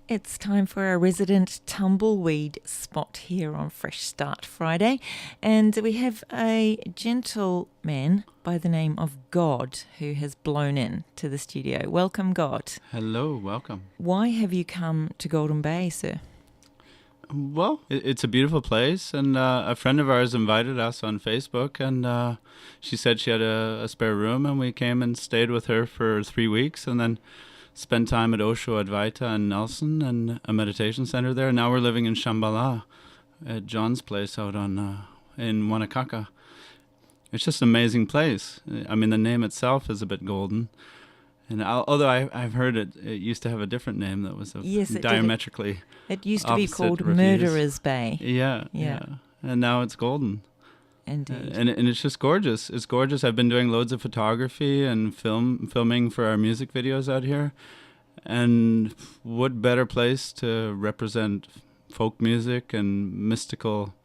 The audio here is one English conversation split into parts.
It's time for our resident tumbleweed spot here on Fresh Start Friday. And we have a gentleman by the name of God who has blown in to the studio. Welcome, God. Hello, welcome. Why have you come to Golden Bay, sir? Well, it's a beautiful place, and a friend of ours invited us on Facebook, and she said she had a spare room, and we came and stayed with her for 3 weeks, and then spent time at Osho Advaita in Nelson and a meditation center there. Now we're living in Shambhala at John's place out on in Wanakaka. It's just an amazing place. I mean, the name itself is a bit golden. And although I've heard it used to have a different name that was diametrically It used to be called reviews. Murderer's Bay. Yeah. And now it's golden. Indeed. And it's just gorgeous. It's gorgeous. I've been doing loads of photography and filming for our music videos out here. And what better place to represent folk music and mystical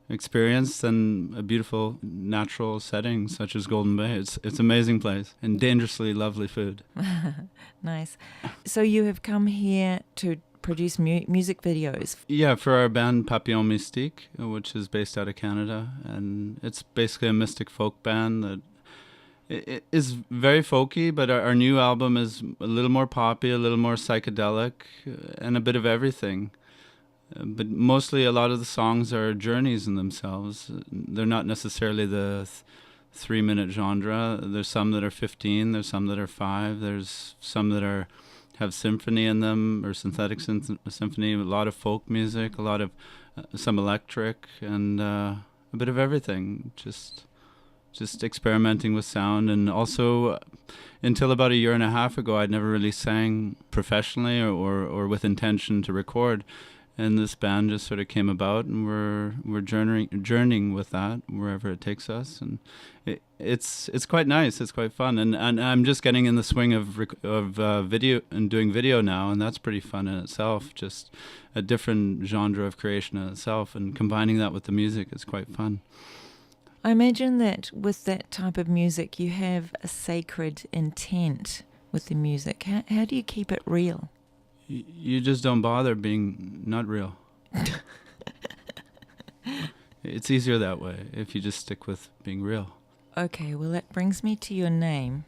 experience than a beautiful natural setting such as Golden Bay. It's an amazing place and dangerously lovely food. Nice. So you have come here to produce music videos? Yeah, for our band Papillon Mystique, which is based out of Canada, and it's basically a mystic folk band that it is very folky, but our new album is a little more poppy, a little more psychedelic, and a bit of everything. But mostly a lot of the songs are journeys in themselves. They're not necessarily the 3-minute genre. There's some that are 15, there's some that are 5, there's some that have symphony in them, or synthetic symphony, a lot of folk music, a lot of some electric, and a bit of everything. Just experimenting with sound. And also, until about a year and a half ago, I'd never really sang professionally or with intention to record. And this band just sort of came about, and we're journeying with that wherever it takes us, and it's quite nice. It's quite fun, and I'm just getting in the swing of video and doing video now, and that's pretty fun in itself. Just a different genre of creation in itself, and combining that with the music is quite fun. I imagine that with that type of music, you have a sacred intent with the music. How do you keep it real? You just don't bother being not real. It's easier that way if you just stick with being real. Okay, well that brings me to your name,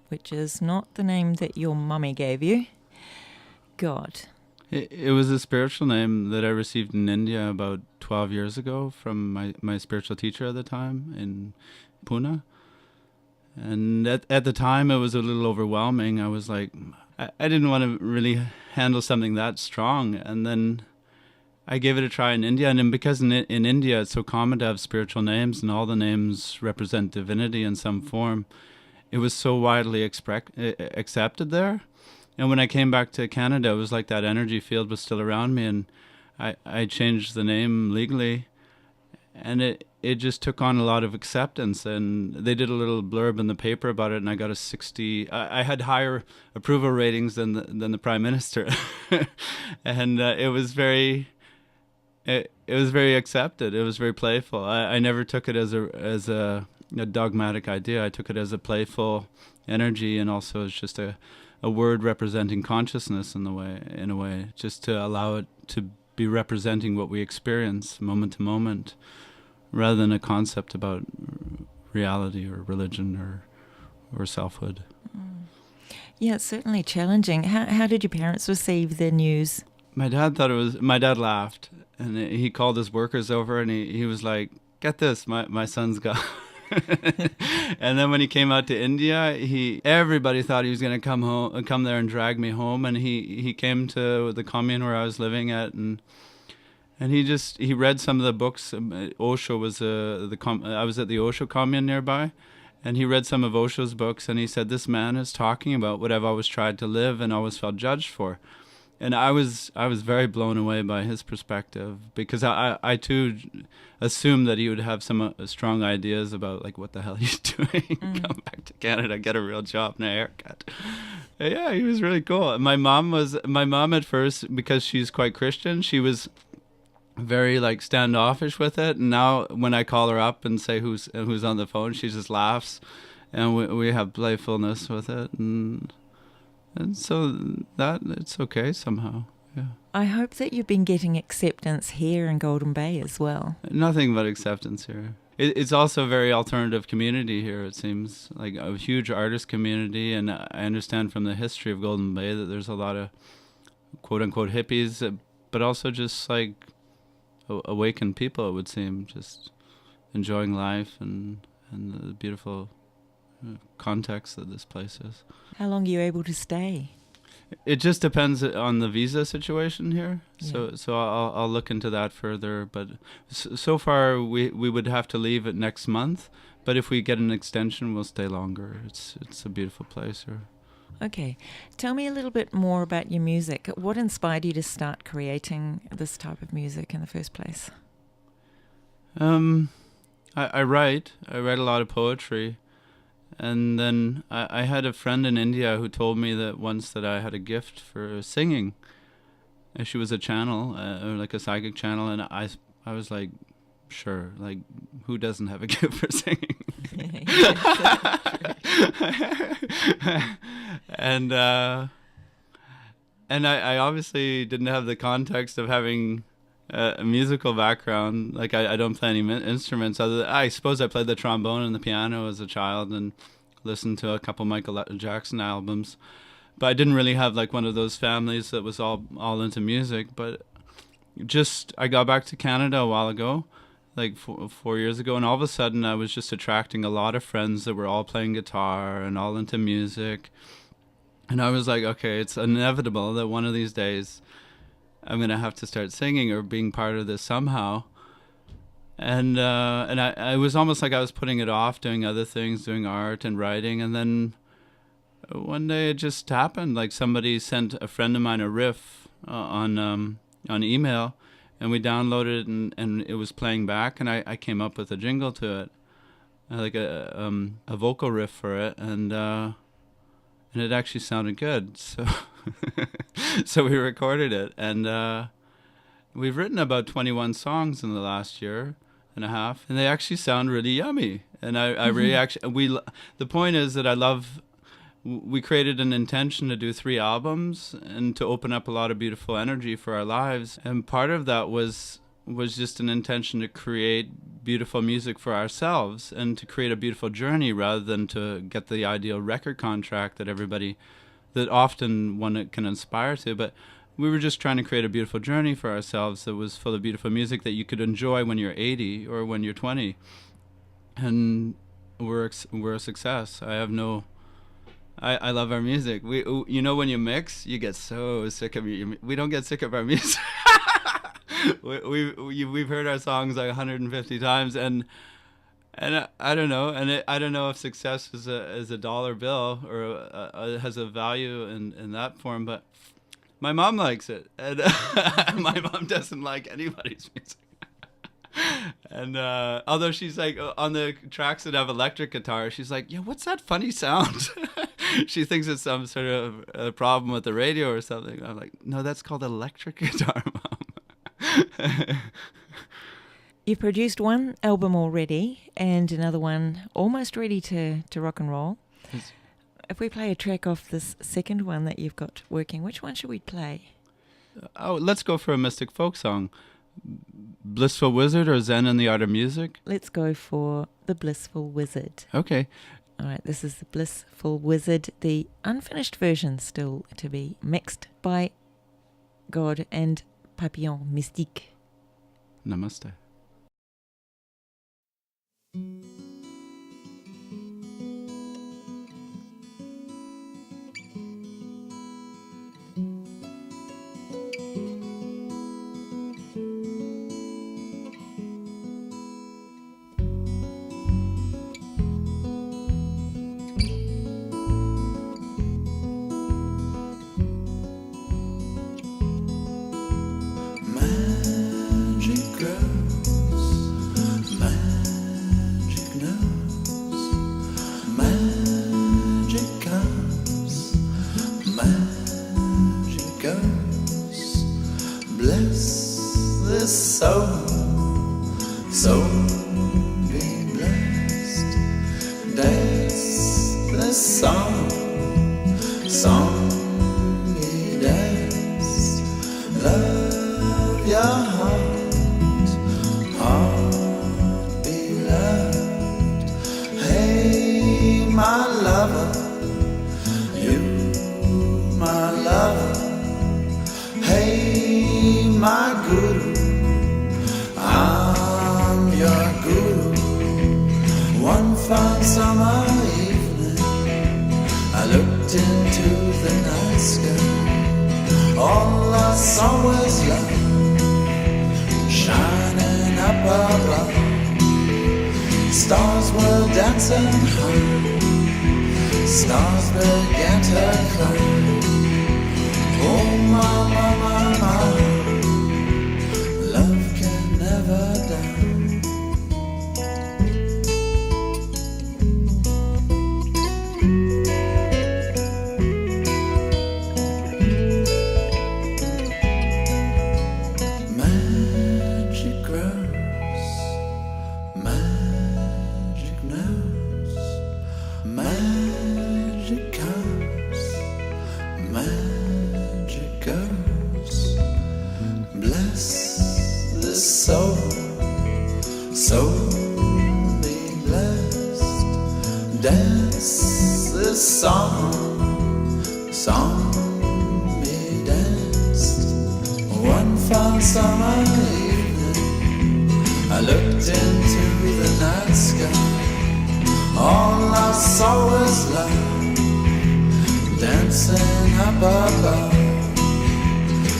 which is not the name that your mummy gave you. God. It was a spiritual name that I received in India about 12 years ago from my spiritual teacher at the time in Pune. And at the time, it was a little overwhelming. I was like, I didn't want to really handle something that strong. And then I gave it a try in India. And then because in India, it's so common to have spiritual names and all the names represent divinity in some form, it was so widely accepted there. And when I came back to Canada, it was like that energy field was still around me. And I changed the name legally. And it just took on a lot of acceptance, and they did a little blurb in the paper about it, and I got a 60. I had higher approval ratings than the Prime Minister, and it was very accepted. It was very playful. I never took it as a dogmatic idea. I took it as a playful energy, and also as just a word representing consciousness in a way, just to allow it to be representing what we experience moment to moment, rather than a concept about reality or religion or selfhood. Yeah, it's certainly challenging. How did your parents receive the news? My dad laughed, and he called his workers over, and he was like, "Get this, my son's got." And then when he came out to India, everybody thought he was going to come there and drag me home, and he came to the commune where I was living at, and he read some of the books. Osho was I was at the Osho commune nearby, and he read some of Osho's books, and he said, "This man is talking about what I've always tried to live and always felt judged for." And I was very blown away by his perspective, because I too assumed that he would have some strong ideas about, like, what the hell he's doing, come back to Canada, get a real job and a haircut. Yeah, he was really cool. My mom at first, because she's quite Christian, she was very like standoffish with it. And now when I call her up and say who's on the phone, she just laughs, and we have playfulness with it, and And so that it's okay somehow. Yeah. I hope that you've been getting acceptance here in Golden Bay as well. Nothing but acceptance here. It's also a very alternative community here, it seems. Like a huge artist community, and I understand from the history of Golden Bay that there's a lot of quote-unquote hippies, but also just like awakened people, it would seem, just enjoying life and the beautiful context that this place is. How long are you able to stay? It just depends on the visa situation here. Yeah. So I'll look into that further. But so far we would have to leave it next month. But if we get an extension, we'll stay longer. It's a beautiful place here. Okay. Tell me a little bit more about your music. What inspired you to start creating this type of music in the first place? I write. I write a lot of poetry. And then I had a friend in India who told me that once that I had a gift for singing. And she was a channel, or like a psychic channel, and I was like, sure, like who doesn't have a gift for singing? And I obviously didn't have the context of having a musical background. Like I don't play any instruments other than, I suppose I played the trombone and the piano as a child and listened to a couple Michael Jackson albums, but I didn't really have like one of those families that was all into music. But just I got back to Canada a while ago, like 4 years ago, and all of a sudden I was just attracting a lot of friends that were all playing guitar and all into music, and I was like, okay, it's inevitable that one of these days I'm gonna have to start singing or being part of this somehow. And I was almost like I was putting it off, doing other things, doing art and writing, and then one day it just happened. Like somebody sent a friend of mine a riff on email, and we downloaded it, and it was playing back, and I came up with a jingle to it, like a vocal riff for it, and it actually sounded good. So so we recorded it, and we've written about 21 songs in the last year and a half, and they actually sound really yummy. And I really actually, the point is that we created an intention to do 3 albums and to open up a lot of beautiful energy for our lives. And part of that was just an intention to create beautiful music for ourselves and to create a beautiful journey rather than to get the ideal record contract that often one can aspire to. But we were just trying to create a beautiful journey for ourselves that was full of beautiful music that you could enjoy when you're 80 or when you're 20. And we're a success. I love our music. You know, when you mix, you get so sick of it. We don't get sick of our music. We've heard our songs like 150 times, and I don't know, I don't know if success is a dollar bill or has a value in that form, but my mom likes it, and my mom doesn't like anybody's music. And although she's like, on the tracks that have electric guitar, she's like, yeah, what's that funny sound? She thinks it's some sort of a problem with the radio or something. I'm like, no, that's called electric guitar, Mom. You've produced one album already and another one almost ready to rock and roll. Yes. If we play a track off this second one that you've got working, which one should we play? Let's go for a mystic folk song. Blissful Wizard or Zen and the Art of Music? Let's go for the Blissful Wizard. Okay. All right, this is the Blissful Wizard, the unfinished version still to be mixed by God and Papillon Mystique. Namaste. So be blessed. Dance the song All I saw was love shining up above. Stars were dancing high, stars began to climb. Oh my, my, my, my, love can never die. Magic grows, magic knows, magic comes, magic goes. Bless this soul, soul be blessed. Dance this song, song be danced. One fine summer evening, I looked into the night sky. All I saw was love dancing up above.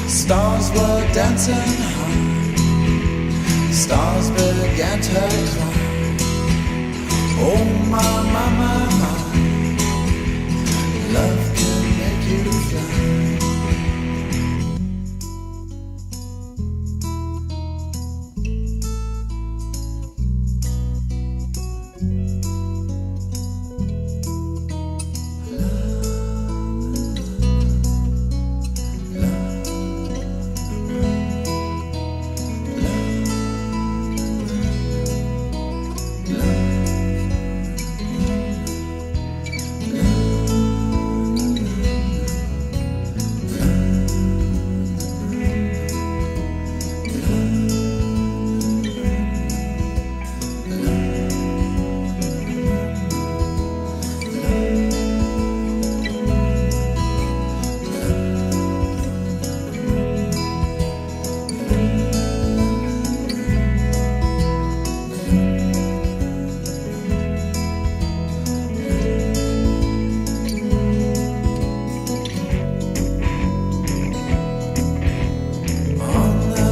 Stars were dancing high, stars began to climb. Oh my, my, my, my, love can make you fly.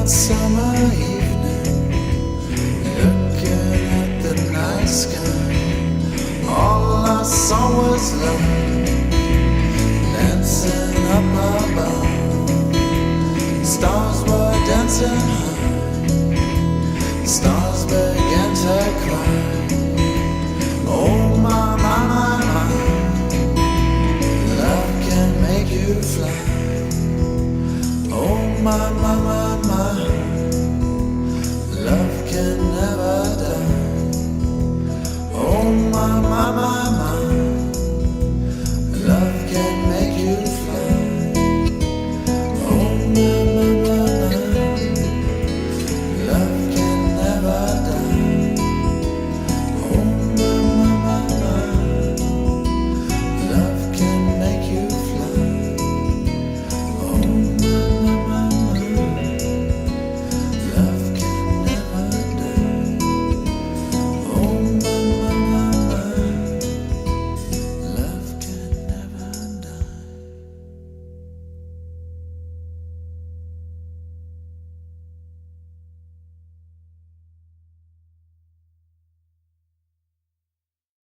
Summer evening, looking at the night sky, all I saw was love dancing up above. Stars were dancing high, stars began to climb. Oh my, my, my, my, love can make you fly. Oh my, my, my,